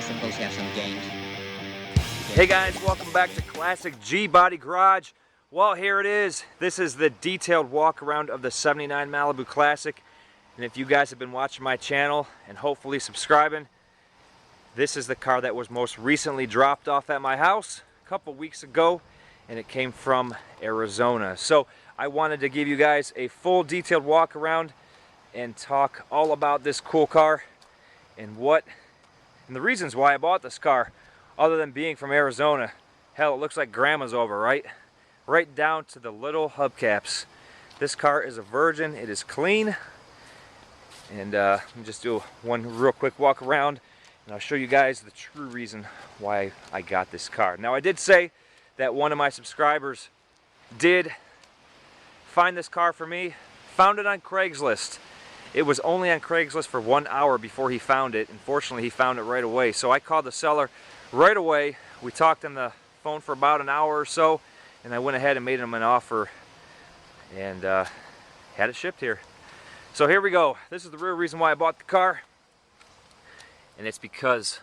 supposed to have some games. Hey guys, welcome back to Classic G-Body Garage. Well, here it is. This is the detailed walk around of the 79 Malibu Classic. And if you guys have been watching my channel and hopefully subscribing, this is the car that was most recently dropped off at my house a couple weeks ago, and it came from Arizona. So I wanted to give you guys a full detailed walk around and talk all about this cool car and the reasons why I bought this car, other than being from Arizona. Hell, it looks like grandma's over, right? Right down to the little hubcaps. This car is a virgin, it is clean. And let me just do one real quick walk around and I'll show you guys the true reason why I got this car. Now, I did say that one of my subscribers did find this car for me, found it on Craigslist. It was only on Craigslist for 1 hour before he found it. Unfortunately, he found it right away. So I called the seller right away. We talked on the phone for about an hour or so, and I went ahead and made him an offer and had it shipped here. So here we go. This is the real reason why I bought the car, and it's because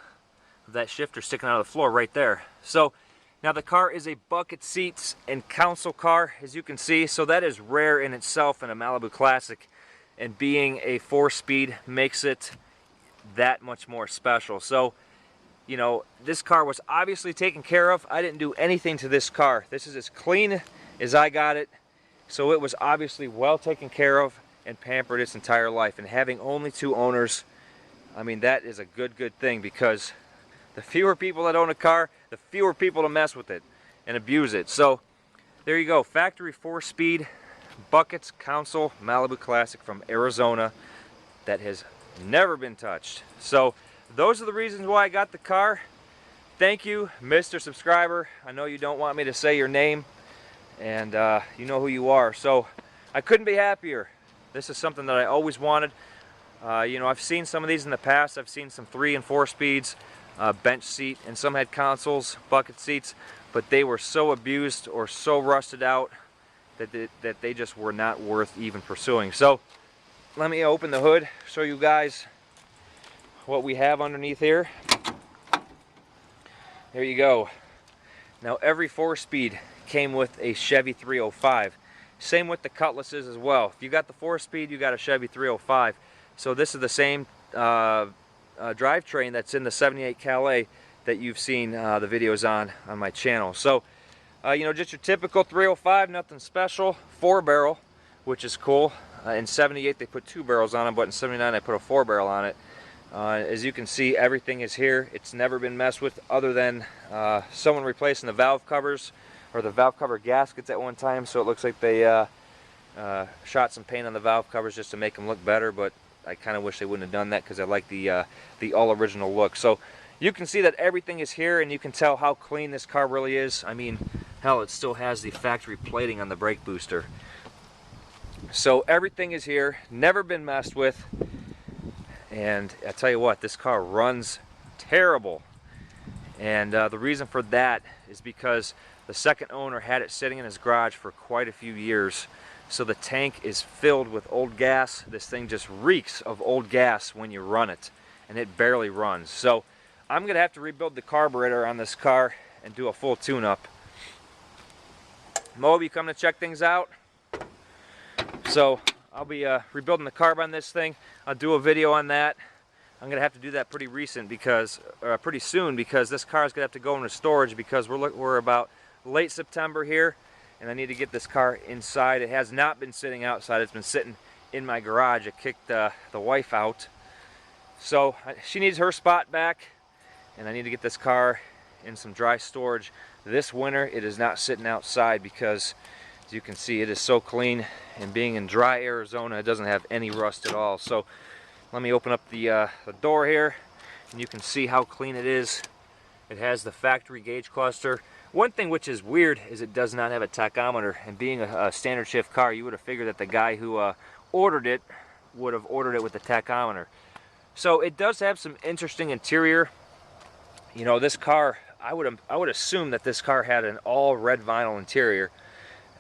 of that shifter sticking out of the floor right there. So now the car is a bucket seats and console car, as you can see, so that is rare in itself in a Malibu Classic. And being a 4-speed makes it that much more special. So, you know, this car was obviously taken care of. I didn't do anything to this car. This is as clean as I got it. So it was obviously well taken care of and pampered its entire life. And having only 2 owners, I mean, that is a good thing, because the fewer people that own a car, the fewer people to mess with it and abuse it. So there you go, factory 4-speed. Buckets console Malibu Classic from Arizona that has never been touched. So those are the reasons why I got the car. Thank you, Mr. Subscriber. I know you don't want me to say your name, and you know who you are. So I couldn't be happier. This is something that I always wanted. You know, I've seen some of these in the past. I've seen some 3 and 4 speeds, bench seat, and some had consoles, bucket seats, but they were so abused or so rusted out that they just were not worth even pursuing. So let me open the hood, show you guys what we have underneath here. There you go. Now, every 4-speed came with a Chevy 305. Same with the Cutlasses as well. If you got the 4-speed, you got a Chevy 305. So this is the same drivetrain that's in the 78 Calais that you've seen the videos on my channel. So you know, just your typical 305, nothing special. 4-barrel, which is cool. In 78 they put 2 barrels on them, but in 79 I put a 4-barrel on it. As you can see, everything is here. It's never been messed with, other than someone replacing the valve covers or the valve cover gaskets at one time. So it looks like they shot some paint on the valve covers just to make them look better, but I kind of wish they wouldn't have done that, because I like the all original look. So you can see that everything is here, and you can tell how clean this car really is. I mean, hell, it still has the factory plating on the brake booster. So everything is here, never been messed with. And I tell you what, this car runs terrible. And the reason for that is because the second owner had it sitting in his garage for quite a few years. So the tank is filled with old gas. This thing just reeks of old gas when you run it, and it barely runs. So I'm going to have to rebuild the carburetor on this car and do a full tune-up. Mo, you come to check things out? So I'll be rebuilding the carb on this thing. I'll do a video on that. I'm going to have to do that pretty soon, because this car is going to have to go into storage, because we're about late September here, and I need to get this car inside. It has not been sitting outside. It's been sitting in my garage. I kicked the wife out. So she needs her spot back, and I need to get this car in some dry storage. This winter it is not sitting outside, because as you can see, it is so clean, and being in dry Arizona, it doesn't have any rust at all. So let me open up the door here, and you can see how clean it is. It has the factory gauge cluster. One thing which is weird is it does not have a tachometer, and being a standard shift car, you would have figured that the guy who ordered it would have ordered it with the tachometer. So it does have some interesting interior. You know, this car, I would assume that this car had an all red vinyl interior.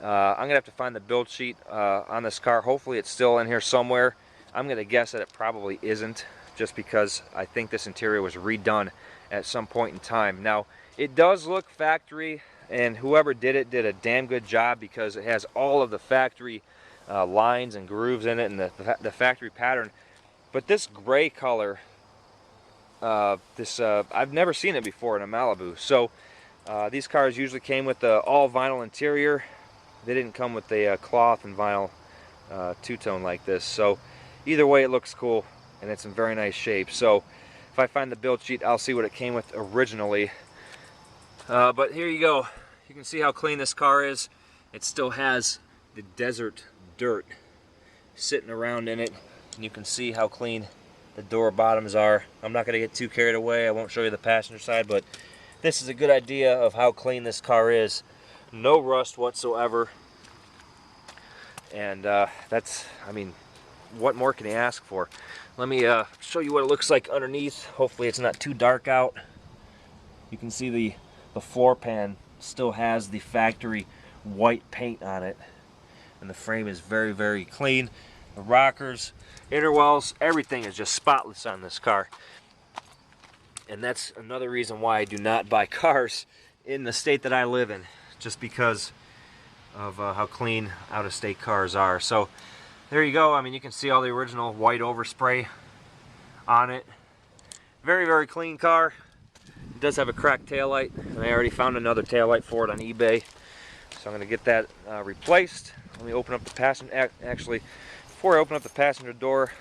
I'm gonna have to find the build sheet on this car. Hopefully it's still in here somewhere. I'm gonna guess that it probably isn't, just because I think this interior was redone at some point in time. Now, it does look factory, and whoever did it did a damn good job, because it has all of the factory lines and grooves in it, and the factory pattern. But this gray color, I've never seen it before in a Malibu. So these cars usually came with the all vinyl interior. They didn't come with the cloth and vinyl two-tone like this. So either way, it looks cool, and it's in very nice shape. So if I find the build sheet, I'll see what it came with originally. But here you go. You can see how clean this car is. It still has the desert dirt sitting around in it, and you can see how clean the door bottoms are. I'm not going to get too carried away. I won't show you the passenger side, but this is a good idea of how clean this car is. No rust whatsoever. And that's, I mean, what more can you ask for? Let me show you what it looks like underneath. Hopefully it's not too dark out. You can see the floor pan still has the factory white paint on it, and the frame is very, very clean. The rockers, interwells, everything is just spotless on this car. And that's another reason why I do not buy cars in the state that I live in, just because of how clean out-of-state cars are. So there you go. I mean, you can see all the original white overspray on it. Very, very clean car. It does have a cracked taillight, and I already found another taillight for it on eBay. So I'm going to get that replaced. Let me open up the passenger. Actually, before I open up the passenger door,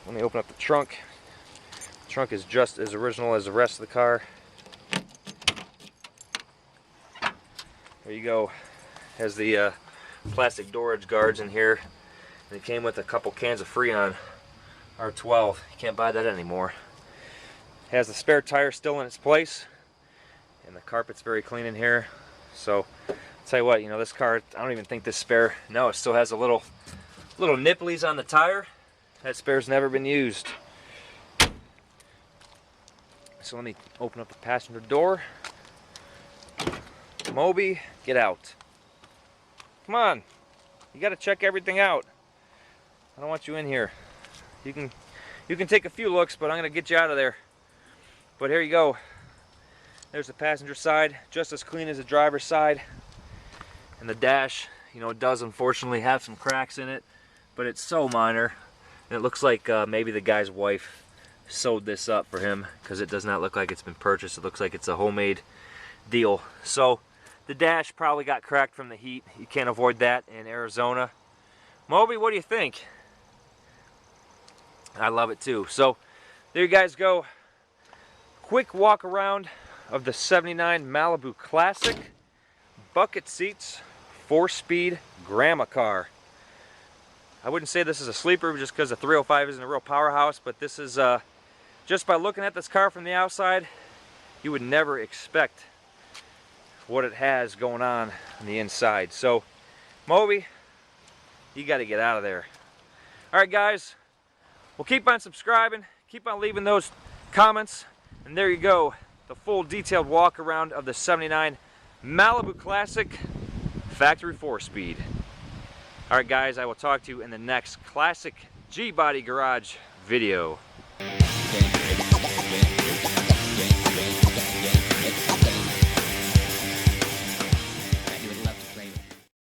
let me open up the trunk. The trunk is just as original as the rest of the car. There you go. Has the plastic door edge guards in here. And it came with a couple cans of Freon R12. You can't buy that anymore. Has the spare tire still in its place, and the carpet's very clean in here. So I'll tell you what, you know, this car, I don't even think this spare, no, it still has a little nipplies on the tire. That spare's never been used. So let me open up the passenger door. Moby, get out. Come on, you got to check everything out. I don't want you in here. You can take a few looks, but I'm going to get you out of there. But here you go. There's the passenger side, just as clean as the driver's side. And the dash, you know, it does unfortunately have some cracks in it, but it's so minor. And it looks like maybe the guy's wife sewed this up for him, because it does not look like it's been purchased. It looks like it's a homemade deal. So the dash probably got cracked from the heat. You can't avoid that in Arizona. Moby, what do you think? I love it too. So there you guys go. Quick walk around of the 79 Malibu Classic. Bucket seats, 4-speed grandma car. I wouldn't say this is a sleeper just because the 305 isn't a real powerhouse, but this is, just by looking at this car from the outside, you would never expect what it has going on the inside. So, Moby, you got to get out of there. Alright guys, well, keep on subscribing, keep on leaving those comments, and there you go, the full detailed walk around of the 79 Malibu Classic factory 4-speed. Alright guys, I will talk to you in the next Classic G-Body Garage video.